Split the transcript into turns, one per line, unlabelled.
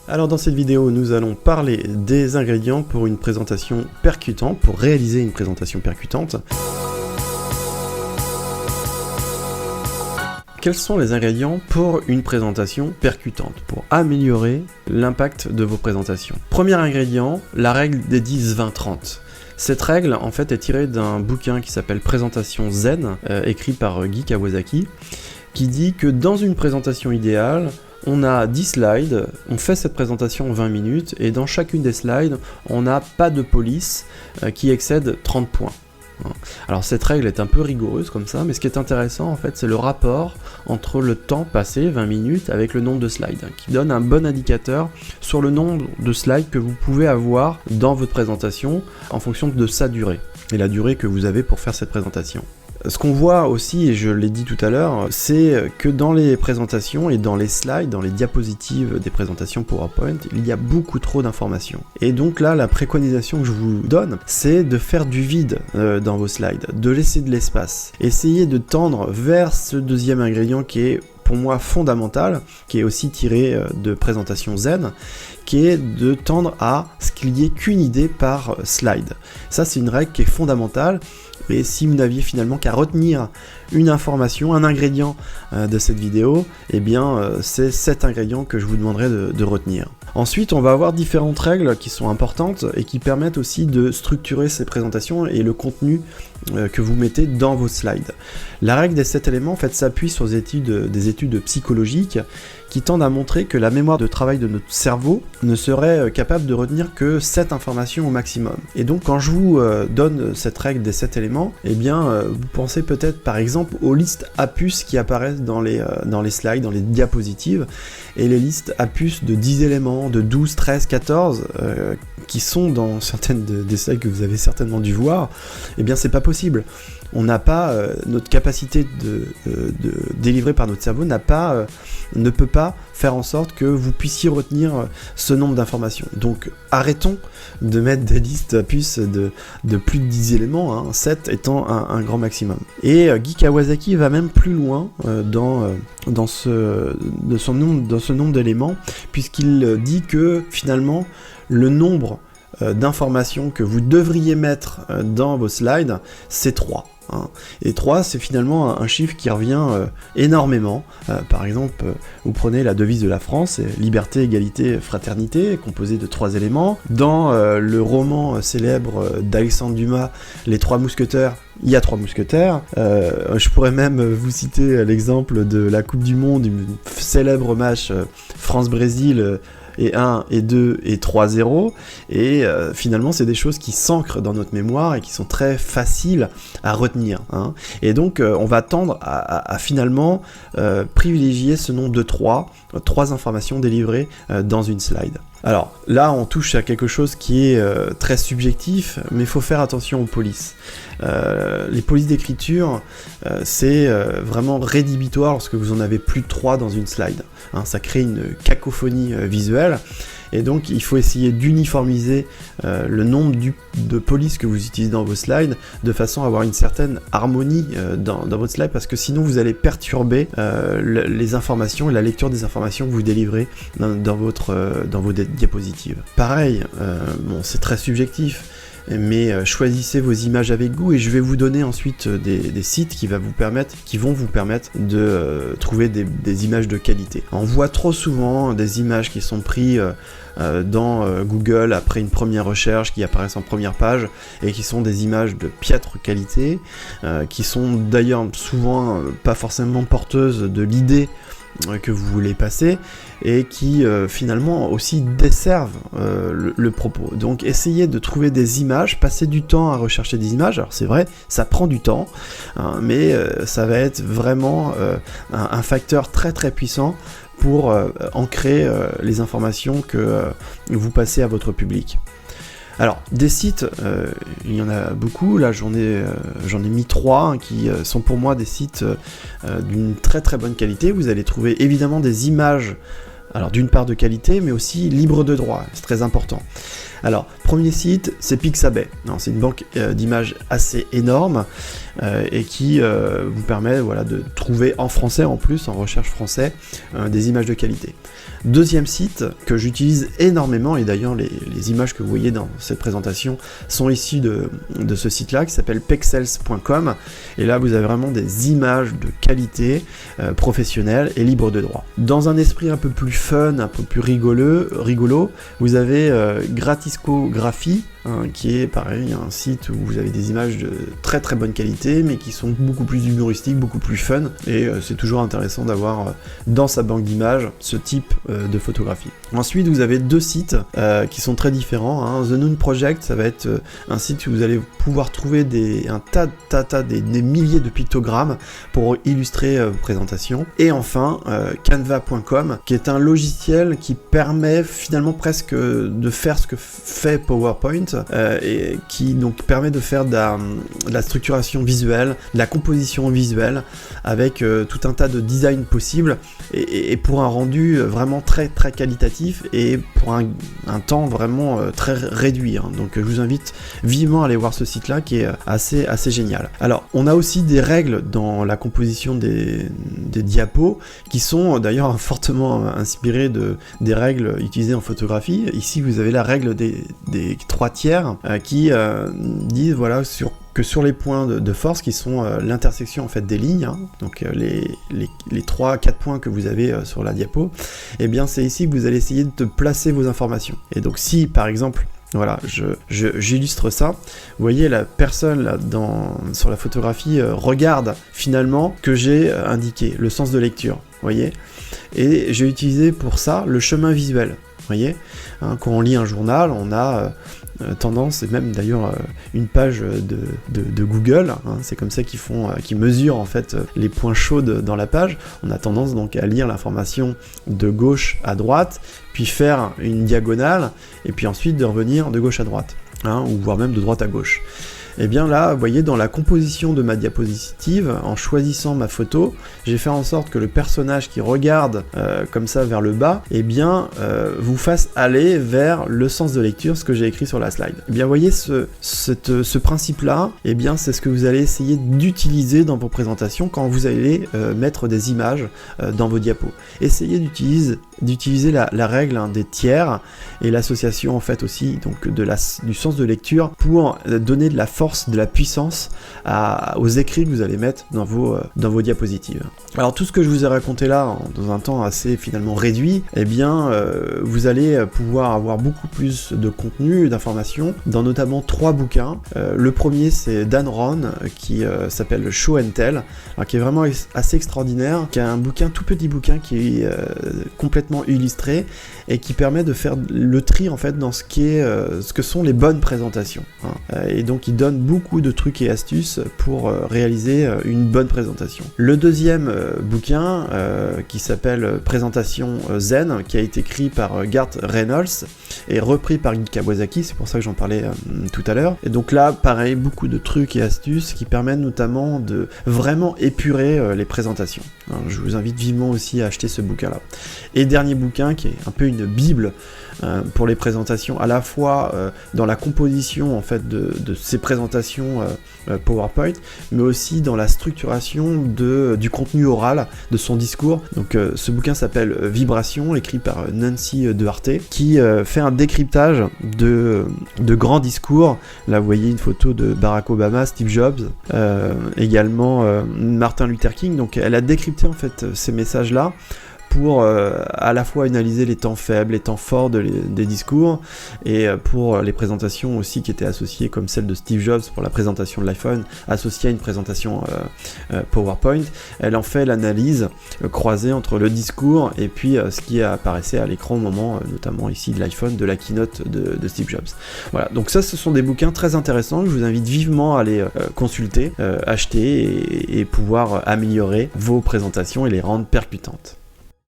Alors dans cette vidéo, nous allons parler des ingrédients pour une présentation percutante, pour réaliser une présentation percutante. Quels sont les ingrédients pour une présentation percutante, pour améliorer l'impact de vos présentations? Premier ingrédient, la règle des 10-20-30. Cette règle, en fait, est tirée d'un bouquin qui s'appelle Présentation Zen, écrit par Guy Kawasaki, qui dit que dans une présentation idéale, on a 10 slides, on fait cette présentation en 20 minutes, et dans chacune des slides, on n'a pas de police qui excède 30 points. Alors cette règle est un peu rigoureuse comme ça, mais ce qui est intéressant en fait, c'est le rapport entre le temps passé, 20 minutes, avec le nombre de slides, qui donne un bon indicateur sur le nombre de slides que vous pouvez avoir dans votre présentation en fonction de sa durée, et la durée que vous avez pour faire cette présentation. Ce qu'on voit aussi, et je l'ai dit tout à l'heure, c'est que dans les présentations et dans les slides, dans les diapositives des présentations PowerPoint, il y a beaucoup trop d'informations. Et donc là, la préconisation que je vous donne, c'est de faire du vide dans vos slides, de laisser de l'espace. Essayez de tendre vers ce deuxième ingrédient qui est pour moi fondamental, qui est aussi tiré de Présentation Zen, qui est de tendre à ce qu'il n'y ait qu'une idée par slide. Ça, c'est une règle qui est fondamentale. Et si vous n'aviez finalement qu'à retenir une information, un ingrédient de cette vidéo, eh bien c'est cet ingrédient que je vous demanderai de retenir. Ensuite, on va avoir différentes règles qui sont importantes et qui permettent aussi de structurer ces présentations et le contenu que vous mettez dans vos slides. La règle des 7 éléments en fait s'appuie sur des études psychologiques qui tendent à montrer que la mémoire de travail de notre cerveau ne serait capable de retenir que 7 informations au maximum. Et donc quand je vous donne cette règle des 7 éléments, eh bien vous pensez peut-être par exemple aux listes à puces qui apparaissent dans les slides, dans les diapositives, et les listes à puces de 10 éléments, de 12, 13, 14, qui sont dans certaines des slides que vous avez certainement dû voir. Eh bien c'est pas possible. On n'a pas, notre capacité délivrée par notre cerveau ne peut pas faire en sorte que vous puissiez retenir ce nombre d'informations. Donc arrêtons de mettre des listes à puces de plus de 10 éléments, 7 étant un grand maximum. Et Guy Kawasaki va même plus loin dans ce nombre d'éléments, puisqu'il dit que finalement le nombre d'informations que vous devriez mettre dans vos slides, c'est 3. Et 3, c'est finalement un chiffre qui revient énormément. Par exemple, vous prenez la devise de la France, liberté, égalité, fraternité, composée de 3 éléments. Dans le roman célèbre d'Alexandre Dumas, Les 3 mousquetaires, il y a 3 mousquetaires. Je pourrais même vous citer l'exemple de la Coupe du Monde, une célèbre match France-Brésil, et 1, et 2, et 3-0, et finalement c'est des choses qui s'ancrent dans notre mémoire et qui sont très faciles à retenir. Et donc on va tendre à finalement privilégier ce nombre de 3 informations délivrées dans une slide. Alors là on touche à quelque chose qui est très subjectif, mais il faut faire attention aux polices. Les polices d'écriture, c'est vraiment rédhibitoire lorsque vous en avez plus de 3 dans une slide. Ça crée une cacophonie visuelle, et donc il faut essayer d'uniformiser le nombre de polices que vous utilisez dans vos slides, de façon à avoir une certaine harmonie dans votre slide, parce que sinon vous allez perturber les informations et la lecture des informations que vous délivrez dans vos diapositives. Pareil, c'est très subjectif, mais choisissez vos images avec goût, et je vais vous donner ensuite des sites qui vont vous permettre de trouver des images de qualité. On voit trop souvent des images qui sont prises dans Google après une première recherche, qui apparaissent en première page et qui sont des images de piètre qualité, qui sont d'ailleurs souvent pas forcément porteuses de l'idée que vous voulez passer, et qui finalement aussi desservent le propos. Donc essayez de trouver des images, passez du temps à rechercher des images. Alors c'est vrai, ça prend du temps, mais ça va être vraiment un facteur très très puissant pour ancrer les informations que vous passez à votre public. Alors, des sites, il y en a beaucoup. Là j'en ai mis 3 qui sont pour moi des sites d'une très très bonne qualité. Vous allez trouver évidemment des images Alors d'une part de qualité, mais aussi libre de droit, c'est très important. Alors, premier site, c'est Pixabay. C'est une banque d'images assez énorme et qui vous permet de trouver en français, en plus, en recherche français, des images de qualité. Deuxième site que j'utilise énormément, et d'ailleurs les images que vous voyez dans cette présentation sont issues de ce site-là, qui s'appelle pexels.com, et là vous avez vraiment des images de qualité professionnelle et libre de droit. Dans un esprit un peu plus fun, un peu plus rigolo, vous avez Gratiscographie, qui est pareil, un site où vous avez des images de très très bonne qualité, mais qui sont beaucoup plus humoristiques, beaucoup plus fun, et c'est toujours intéressant d'avoir dans sa banque d'images ce type de photographie. Ensuite, vous avez deux sites qui sont très différents. The Noon Project, ça va être un site où vous allez pouvoir trouver des milliers de pictogrammes pour illustrer vos présentations. Et enfin, Canva.com, qui est un logiciel qui permet finalement presque de faire ce que fait PowerPoint, et qui donc permet de faire de la structuration visuelle, de la composition visuelle, avec tout un tas de designs possibles, et pour un rendu vraiment très très qualitatif, et pour un temps vraiment très réduit. Donc je vous invite vivement à aller voir ce site là qui est assez génial. Alors on a aussi des règles dans la composition des diapos qui sont d'ailleurs fortement inspirées des règles utilisées en photographie. Ici vous avez la règle des 3 tiers qui disent que sur les points de force qui sont l'intersection en fait des lignes, donc les 3-4 points que vous avez sur la diapo, et bien c'est ici que vous allez essayer de placer vos informations. Et donc si par exemple j'illustre ça, vous voyez la personne là, sur la photographie regarde finalement que j'ai indiqué, le sens de lecture, voyez, et j'ai utilisé pour ça le chemin visuel. Voyez, quand on lit un journal, on a tendance, et même d'ailleurs une page de Google, c'est comme ça qu'ils mesurent en fait les points chauds dans la page. On a tendance donc à lire l'information de gauche à droite, puis faire une diagonale, et puis ensuite de revenir de gauche à droite, ou voire même de droite à gauche. Et bien là, vous voyez, dans la composition de ma diapositive, en choisissant ma photo, j'ai fait en sorte que le personnage qui regarde comme ça vers le bas, vous fasse aller vers le sens de lecture, ce que j'ai écrit sur la slide. Et bien, vous voyez, ce principe-là, c'est ce que vous allez essayer d'utiliser dans vos présentations quand vous allez mettre des images dans vos diapos. Essayez d'utiliser la règle des tiers et l'association en fait aussi donc du sens de lecture pour donner de la force, de la puissance aux écrits que vous allez mettre dans vos diapositives. Alors tout ce que je vous ai raconté là dans un temps assez finalement réduit, vous allez pouvoir avoir beaucoup plus de contenu et d'informations dans notamment 3 bouquins. Le premier c'est Dan Rohn qui s'appelle Show and Tell, qui est vraiment assez extraordinaire, qui est un tout petit bouquin qui est complètement illustré et qui permet de faire le tri en fait dans ce que sont les bonnes présentations. Et donc il donne beaucoup de trucs et astuces pour réaliser une bonne présentation. Le deuxième bouquin qui s'appelle Présentation Zen, qui a été écrit par Garth Reynolds et repris par Guy Kawasaki, c'est pour ça que j'en parlais tout à l'heure. Et donc là, pareil, beaucoup de trucs et astuces qui permettent notamment de vraiment épurer les présentations. Je vous invite vivement aussi à acheter ce bouquin-là. Et dernier bouquin qui est un peu une bible pour les présentations, à la fois dans la composition en fait de ces présentations PowerPoint, mais aussi dans la structuration du contenu oral de son discours. Donc ce bouquin s'appelle Vibration, écrit par Nancy Duarte, qui fait un décryptage de grands discours. Là vous voyez une photo de Barack Obama, Steve Jobs, également Martin Luther King. Donc elle a décrypté en fait ces messages-là pour à la fois analyser les temps faibles, les temps forts des discours, et pour les présentations aussi qui étaient associées, comme celle de Steve Jobs pour la présentation de l'iPhone, associée à une présentation PowerPoint. Elle en fait l'analyse croisée entre le discours et puis ce qui apparaissait à l'écran au moment, notamment ici de l'iPhone, de la keynote de Steve Jobs. Voilà, donc ça ce sont des bouquins très intéressants que je vous invite vivement à les consulter, acheter et pouvoir améliorer vos présentations et les rendre percutantes.